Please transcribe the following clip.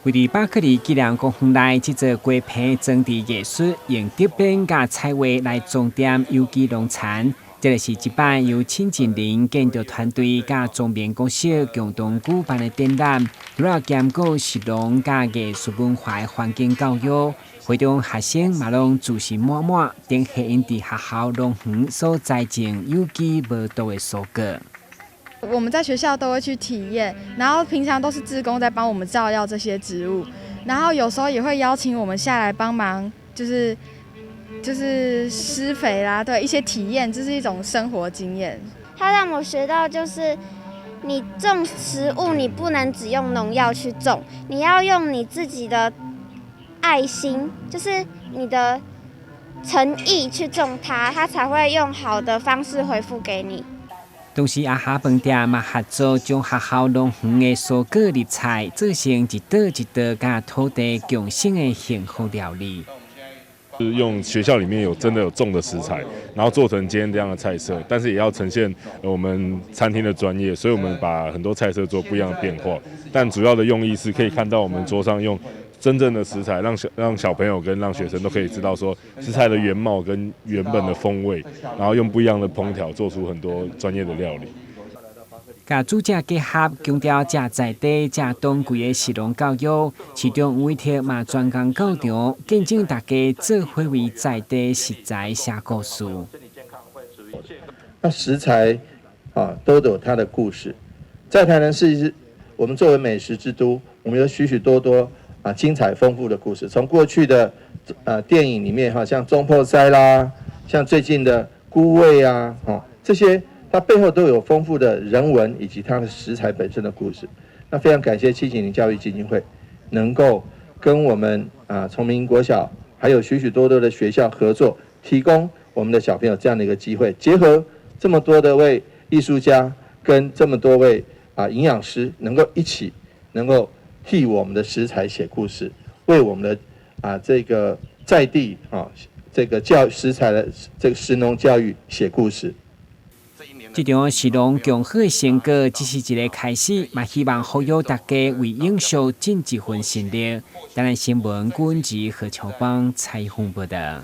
为伫巴克利纪念公园内，这座瓜皮装置艺术用竹编甲彩画来装点有机农产。这个是一摆由亲近邻建筑团队甲中棉公司共同举办的展览，主要兼顾食农甲艺术文化的环境教育。会中学生嘛拢自信满满，等下因伫学校农园所栽种有机无毒的蔬果。我们在学校都会去体验，然后平常都是志工在帮我们照料这些植物，然后有时候也会邀请我们下来帮忙，就是施肥啦，对，一些体验，这是一种生活经验。它让我学到就是你种食物，你不能只用农药去种，你要用你自己的爱心，就是你的诚意去种它，它才会用好的方式回复给你。同时，阿哈饭店嘛合作将学校农园的蔬果绿菜做成一道一道甲土地共生的幸福料理。就是用学校里面真的有种的食材，然后做成今天这样的菜色，但是也要呈现我们餐厅的专业，所以我们把很多菜色做不一样的变化。但主要的用意是可以看到我们桌上用真正的食材，让小朋友跟让学生都可以知道说食材的原貌跟原本的风味，然后用不一样的烹调做出很多专业的料理。甲主者结合，强调正在地、正当季的食农教育，其中委托嘛专工到场，见证大家做伙为在地食材写故事。那食材都有它的故事。在台南市，我们作为美食之都，我们有许许多多精彩丰富的故事。从过去的电影里面像中破塞啦，像最近的菇味啊，这些。它背后都有丰富的人文以及它的食材本身的故事。那非常感谢七景林教育基金会能够跟我们崇明国小还有许许多多的学校合作，提供我们的小朋友这样的一个机会，结合这么多的位艺术家跟这么多位营养师，能够一起能够替我们的食材写故事，为我们的这个在地这个食材的这个食农教育写故事。这场食农共好的成果只是一个开始，嘛希望呼吁大家为永续尽一份心力。当然，新闻、军事和侨邦采访报道。